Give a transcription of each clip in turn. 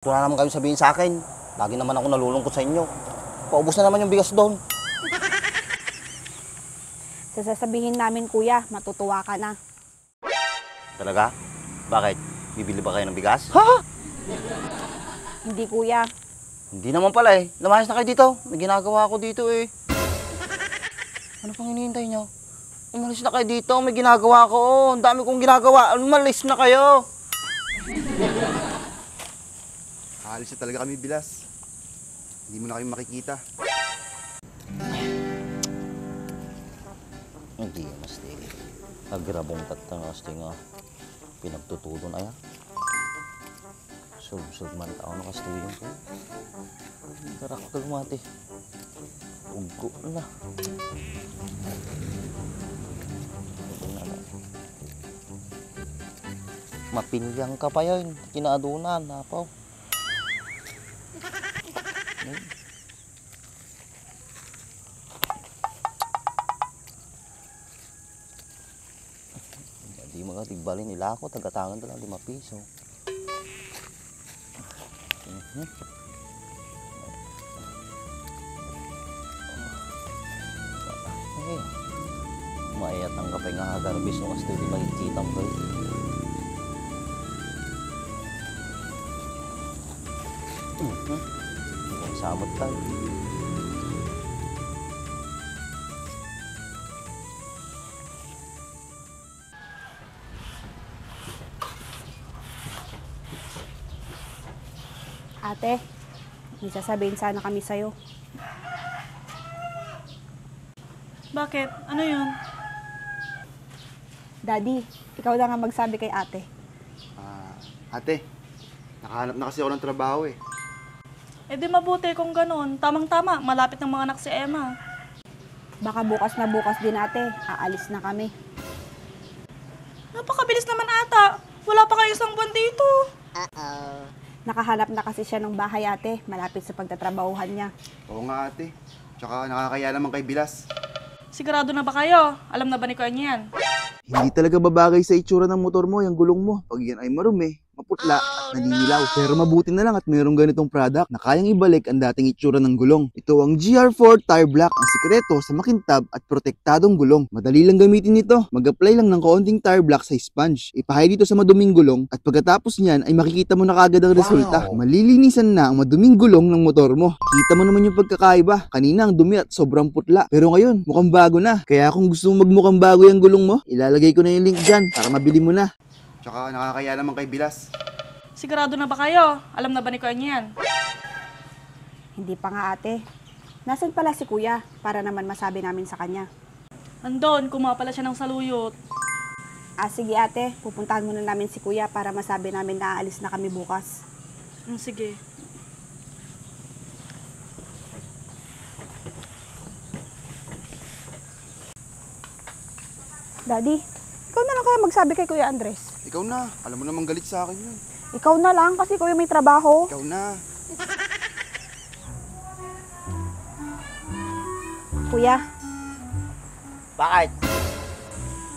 Wala naman kayo sabihin sa akin. Lagi naman ako nalulungkot sa inyo. Paubos na naman yung bigas doon. Sasabihin namin, kuya, matutuwa ka na. Talaga? Bakit? Bibili ba kayo ng bigas? Ha? Hindi, kuya. Hindi naman pala eh. Lumayas na kayo dito. May ginagawa ako dito eh. Ano pang hinihintay nyo? Umalis na kayo dito. May ginagawa ko. Ang dami kong ginagawa. Umalis na kayo. Alis na talaga kami, Bilas. Hindi mo na kami makikita. Hindi, masti. Agrabong tatang masti nga. Pinagtutudo na yan. Sub-sub man tao na kasto yun ko. Tarak ka lumati. Ugo na. Mapinyang ka pa yun. Kinaadunan, napaw. Hindi magatigbalin nila ako. Tagatangan lang 5 piso. Okay. Mayat ang kapay nga hagarbis ng mas di makikita mo kayo. Samot tayo. Ate, may sasabihin sana kami sa'yo. Bakit? Ano yun? Daddy, ikaw lang ang magsabi kay ate. Ate, nakahanap na kasi ako ng trabaho eh. Eh di mabuti kung ganun. Tamang-tama, malapit ng mga anak si Emma. Baka bukas na bukas din ate, aalis na kami. Napakabilis naman ata. Wala pa kayo isang buwan dito. Nakahanap na kasi siya ng bahay ate, malapit sa pagtatrabahuhan niya. Oo nga, ate. Tsaka nakakaya naman kay Bilas. Sigurado na ba kayo? Alam na ba ni Kuya yan? Hindi talaga babagay sa itsura ng motor mo, yung gulong mo. Pag yan ay marumi, maputla at naninilaw. Pero mabuti na lang at mayroong ganitong product na kayang ibalik ang dating itsura ng gulong. Ito ang GR4 Tire Black, ang sikreto sa makintab at protektadong gulong. Madali lang gamitin ito. Mag-apply lang ng kaunting tire black sa sponge. Ipahay dito sa maduming gulong at pagkatapos niyan ay makikita mo na kagad ang resulta. Malilinisan na ang maduming gulong ng motor mo. Kita mo naman yung pagkakaiba. Kanina ang dumi at sobrang putla. Pero ngayon, mukhang bago na. Kaya kung gusto mong magmukhang bago yung gulong mo, ilalagay ko na yung link dyan para mabili mo na. Tsaka nakakaya naman kay Bilas. Sigurado na ba kayo? Alam na ba ni Kuya yan? Hindi pa nga ate. Nasaan pala si kuya para naman masabi namin sa kanya? Andon, kumuha pala siya ng saluyot. Sige ate, pupuntahan muna namin si kuya para masabi namin na aalis na kami bukas. Sige. Daddy, ikaw na lang kaya magsabi kay Kuya Andres. Ikaw na. Alam mo namang galit sa akin yun. Ikaw na lang kasi kuya may trabaho. Ikaw na. Kuya, Bakit?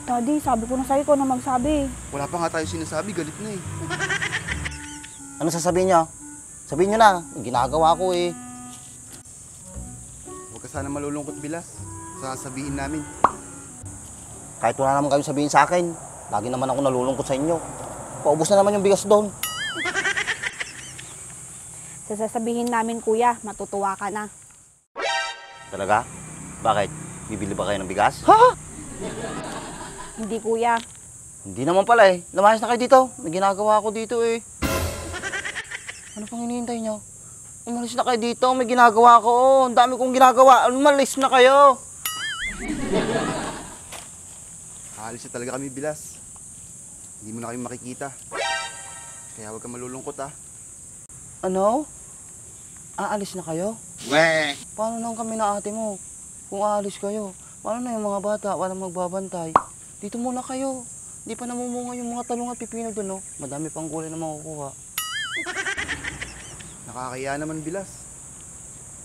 Daddy, sabi ko na sa'yo, ikaw na magsabi. Wala pa nga tayo sinasabi, galit na eh. Ano sasabihin nyo? Sabihin nyo na. May ginagawa ko eh. Huwag ka sana malulungkot, Bilas. Sasabihin namin. Kahit wala naman kayo sabihin sa akin. Lagi naman ako nalulungkot sa inyo. Paubos na naman yung bigas doon. Sasabihin namin, kuya, matutuwa ka na. Talaga? Bakit? Bibili ba kayo ng bigas? Ha? Hindi, kuya. Hindi naman pala eh. Lumayas na kayo dito. May ginagawa ako dito eh. Ano pang hinihintay nyo? Umalis na kayo dito. May ginagawa ko. Ang dami kong ginagawa. Umalis na kayo. Alis na talaga kami, Bilas. Hindi mo na kami makikita. Kaya huwag ka malulungkot ah. Ano? Aalis na kayo? Paano nang kami na ate mo? Kung aalis kayo, paano na yung mga bata? Walang magbabantay. Dito muna kayo. Di pa namumunga yung mga talong at pipino doon, no? Madami pang gulay na makukuha. Nakakaya naman, Bilas.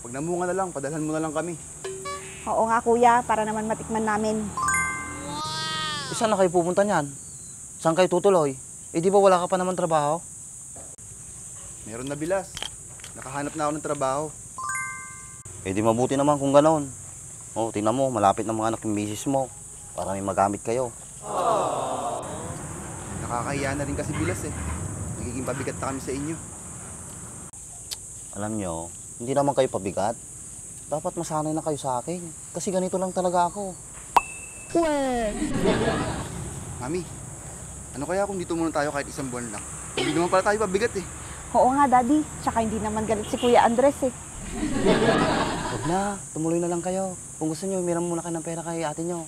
Pag namunga na lang, padalhan mo na lang kami. Oo nga, kuya, para naman matikman namin. Saan na kayo pupunta niyan? Saan kayo tutuloy? Eh di ba wala ka pa naman trabaho? Meron na bilas. Nakahanap na ako ng trabaho. Eh di mabuti naman kung ganon. Oh, tingnan mo, malapit na mga anak yung misis mo. Para may magamit kayo. Nakakahiya na rin kasi bilas eh. Nagiging pabigat na kami sa inyo. Alam nyo, hindi naman kayo pabigat. Dapat masanay na kayo sa akin. Kasi ganito lang talaga ako. Mami, ano kaya kung dito muna tayo kahit isang buwan lang? Hindi naman pala tayo pabigat eh. Oo nga, Daddy. Tsaka hindi naman galit si Kuya Andres eh. Huwag na, tumuloy na lang kayo. Kung gusto nyo, miram muna kayo ng pera kay ate nyo.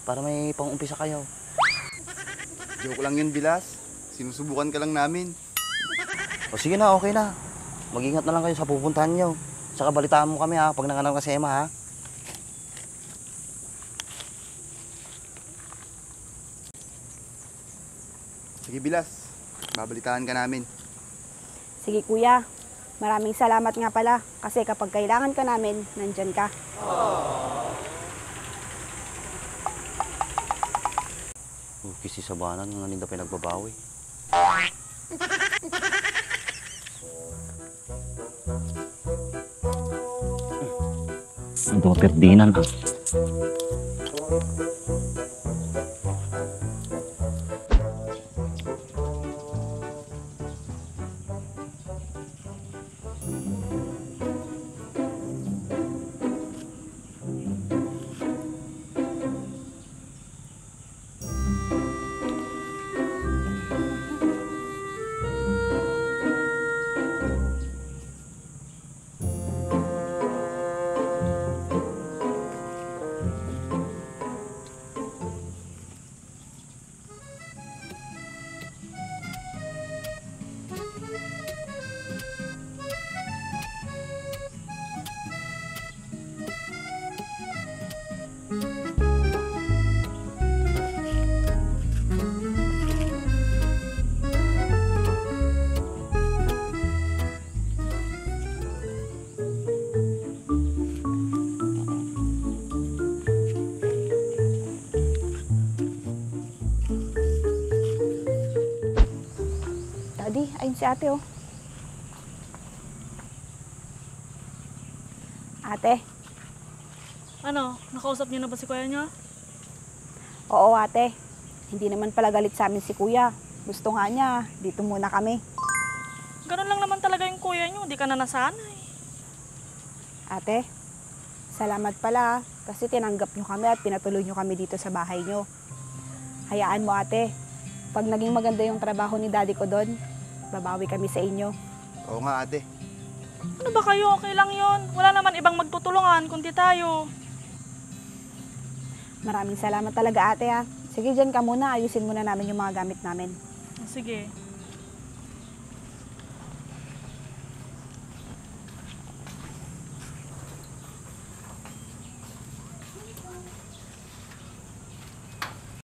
Para may pang-umpisa kayo. Joke lang yun, Bilas. Sinusubukan ka lang namin. O sige na, okay na. Mag-ingat na lang kayo sa pupuntahan nyo. Tsaka balitaan mo kami ha, pag nanganak ka si Emma ha. Sige, Bilas. Babalitaan ka namin. Sige, Kuya. Maraming salamat nga pala. Kasi kapag kailangan ka namin, nandyan ka. Kisi sa banan, nga ninda pinagbabawi. Ito perdinan ha. Daddy, ayun si ate oh. Ate, Ano, nakausap niyo na ba si kuya niyo? oo ate. Hindi naman pala galit sa amin si Kuya. Gusto nga niya, dito muna kami. Ganun lang naman talaga yung kuya niyo, di ka na nasanay. Ate, salamat pala kasi tinanggap nyo kami at pinatuloy nyo kami dito sa bahay nyo. Hayaan mo ate, pag naging maganda yung trabaho ni daddy ko doon, babawi kami sa inyo. Oo nga, ate. Ano ba kayo? Okay lang yon. Wala naman ibang magtutulungan kundi tayo. Maraming salamat talaga ate ha. Sige, dyan ka muna. Ayusin muna namin yung mga gamit namin. Sige.